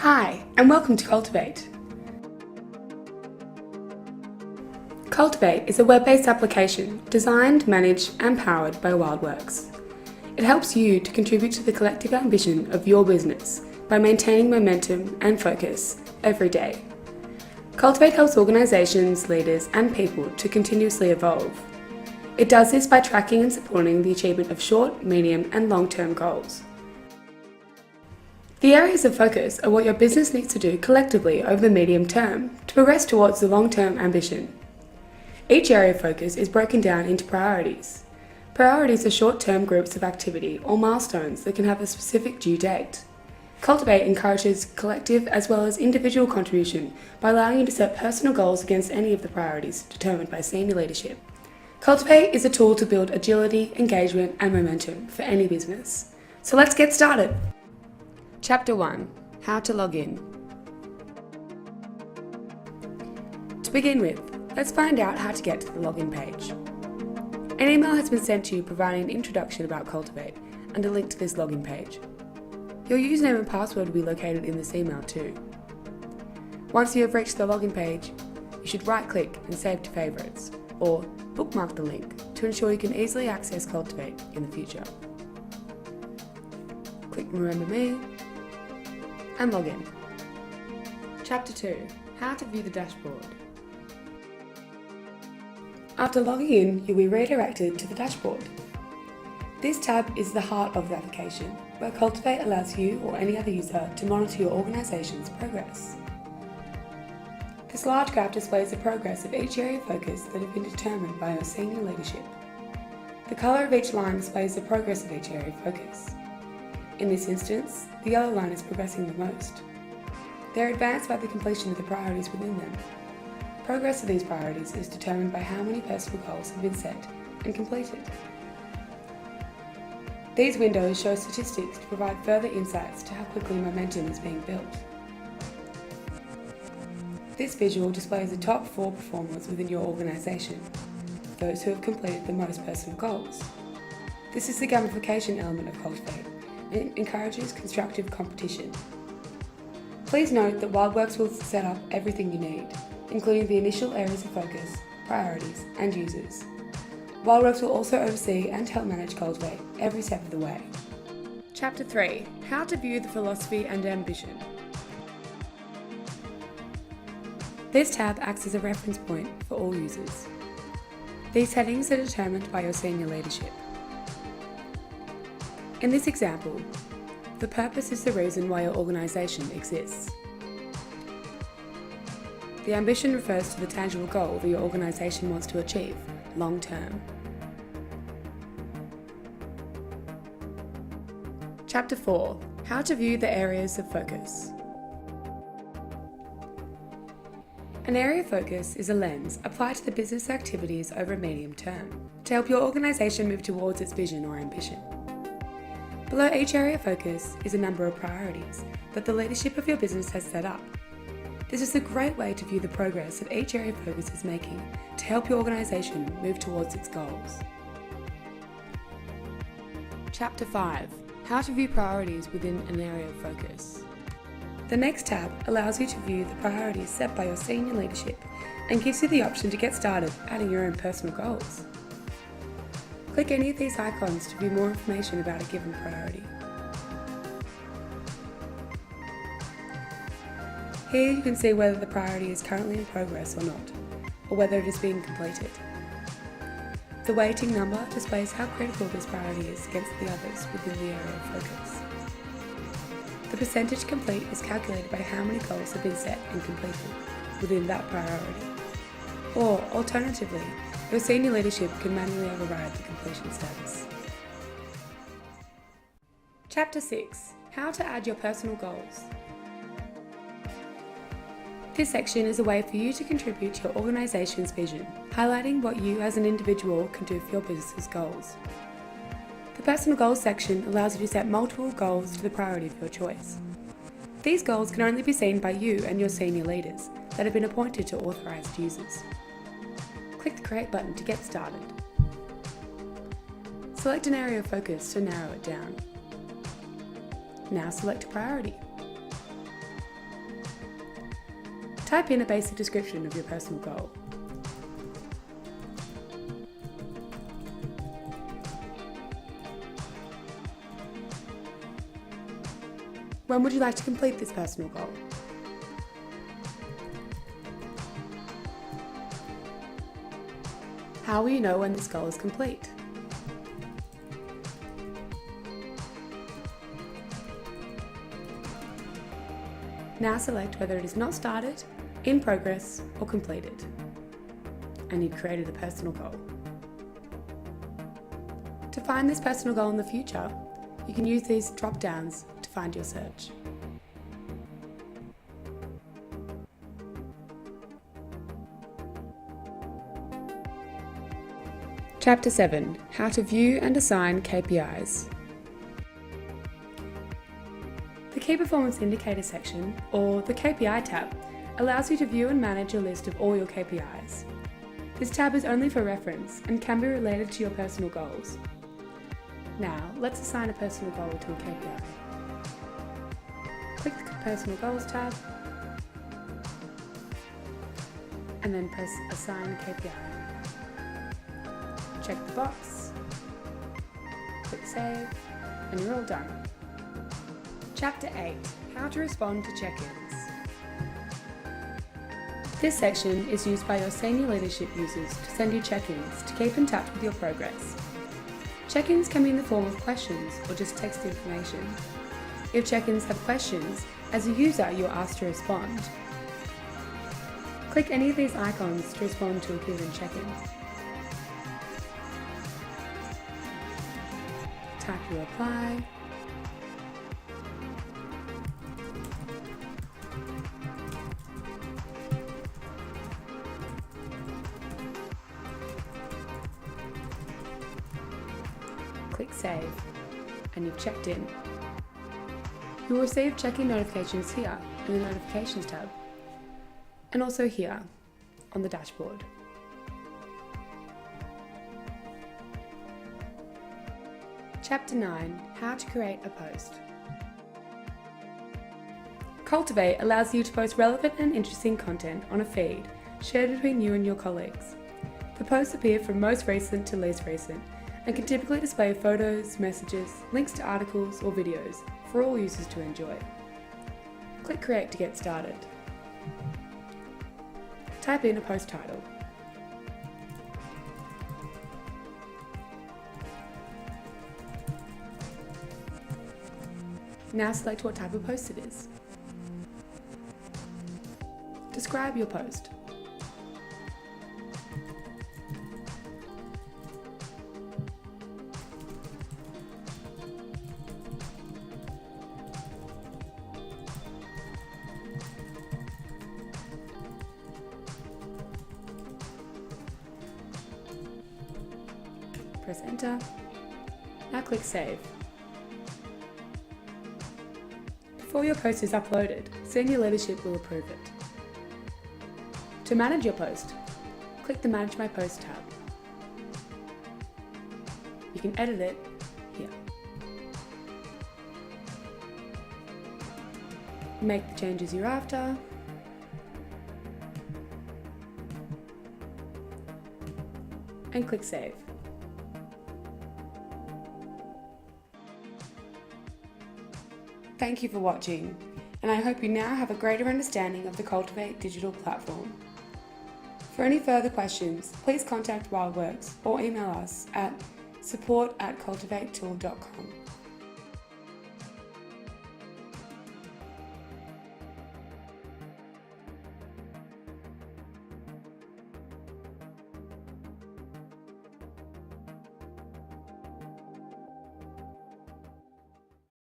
Hi, and welcome to Cultivate. Cultivate is a web-based application designed, managed and powered by Wildworks. It helps you to contribute to the collective ambition of your business by maintaining momentum and focus every day. Cultivate helps organisations, leaders and people to continuously evolve. It does this by tracking and supporting the achievement of short, medium and long-term goals. The areas of focus are what your business needs to do collectively over the medium term to progress towards the long-term ambition. Each area of focus is broken down into priorities. Priorities are short-term groups of activity or milestones that can have a specific due date. Cultivate encourages collective as well as individual contribution by allowing you to set personal goals against any of the priorities determined by senior leadership. Cultivate is a tool to build agility, engagement and momentum for any business. So let's get started. Chapter 1. How to log in. To begin with, let's find out how to get to the login page. An email has been sent to you providing an introduction about Cultivate and a link to this login page. Your username and password will be located in this email too. Once you have reached the login page, you should right-click and save to favourites, or bookmark the link to ensure you can easily access Cultivate in the future. Click Remember Me and log in. Chapter 2. How to view the dashboard. After logging in, you'll be redirected to the dashboard. This tab is the heart of the application, where Cultivate allows you or any other user to monitor your organisation's progress. This large graph displays the progress of each area of focus that have been determined by your senior leadership. The colour of each line displays the progress of each area of focus. In this instance, the yellow line is progressing the most. They are advanced by the completion of the priorities within them. Progress of these priorities is determined by how many personal goals have been set and completed. These windows show statistics to provide further insights to how quickly momentum is being built. This visual displays the top 4 performers within your organisation, those who have completed the most personal goals. This is the gamification element of Cultivate, and it encourages constructive competition. Please note that Wildworks will set up everything you need, including the initial areas of focus, priorities and users. Wildworks will also oversee and help manage Cultivate every step of the way. Chapter 3. How to view the philosophy and ambition. This tab acts as a reference point for all users. These headings are determined by your senior leadership. In this example, the purpose is the reason why your organisation exists. The ambition refers to the tangible goal that your organisation wants to achieve long term. Chapter 4. How to view the areas of focus. An area of focus is a lens applied to the business activities over a medium term to help your organisation move towards its vision or ambition. Below each area of focus is a number of priorities that the leadership of your business has set up. This is a great way to view the progress that each area of focus is making to help your organisation move towards its goals. Chapter 5. How to view priorities within an area of focus. The next tab allows you to view the priorities set by your senior leadership and gives you the option to get started adding your own personal goals. Click any of these icons to view more information about a given priority. Here you can see whether the priority is currently in progress or not, or whether it is being completed. The weighting number displays how critical this priority is against the others within the area of focus. The percentage complete is calculated by how many goals have been set and completed within that priority. Or, alternatively, your senior leadership can manually override the completion status. Chapter 6. How to add your personal goals. This section is a way for you to contribute to your organisation's vision, highlighting what you as an individual can do for your business's goals. The personal goals section allows you to set multiple goals to the priority of your choice. These goals can only be seen by you and your senior leaders that have been appointed to authorised users. Click the Create button to get started. Select an area of focus to narrow it down. Now select a priority. Type in a basic description of your personal goal. When would you like to complete this personal goal? How will you know when this goal is complete? Now select whether it is not started, in progress, or completed. And you've created a personal goal. To find this personal goal in the future, you can use these drop-downs to find your search. Chapter 7: How to view and assign KPIs. The Key Performance Indicator section, or the KPI tab, allows you to view and manage a list of all your KPIs. This tab is only for reference and can be related to your personal goals. Now, let's assign a personal goal to a KPI. Click the Personal Goals tab, and then press Assign KPI. Check the box, click Save, and you're all done. Chapter 8: How to respond to check-ins. This section is used by your senior leadership users to send you check-ins to keep in touch with your progress. Check-ins can be in the form of questions or just text information. If check-ins have questions, as a user you're asked to respond. Click any of these icons to respond to a given check-in. Type your reply, click Save, and you've checked in. You will receive check-in notifications here in the Notifications tab, and also here on the dashboard. Chapter 9: How to create a post. Cultivate allows you to post relevant and interesting content on a feed shared between you and your colleagues. The posts appear from most recent to least recent and can typically display photos, messages, links to articles or videos for all users to enjoy. Click Create to get started. Type in a post title. Now select what type of post it is. Describe your post. Press Enter. Now click Save. Before your post is uploaded, senior leadership will approve it. To manage your post, click the Manage My Post tab. You can edit it here. Make the changes you're after, and click Save. Thank you for watching, and I hope you now have a greater understanding of the Cultivate digital platform. For any further questions, please contact Wildworks or email us at support@cultivatetool.com.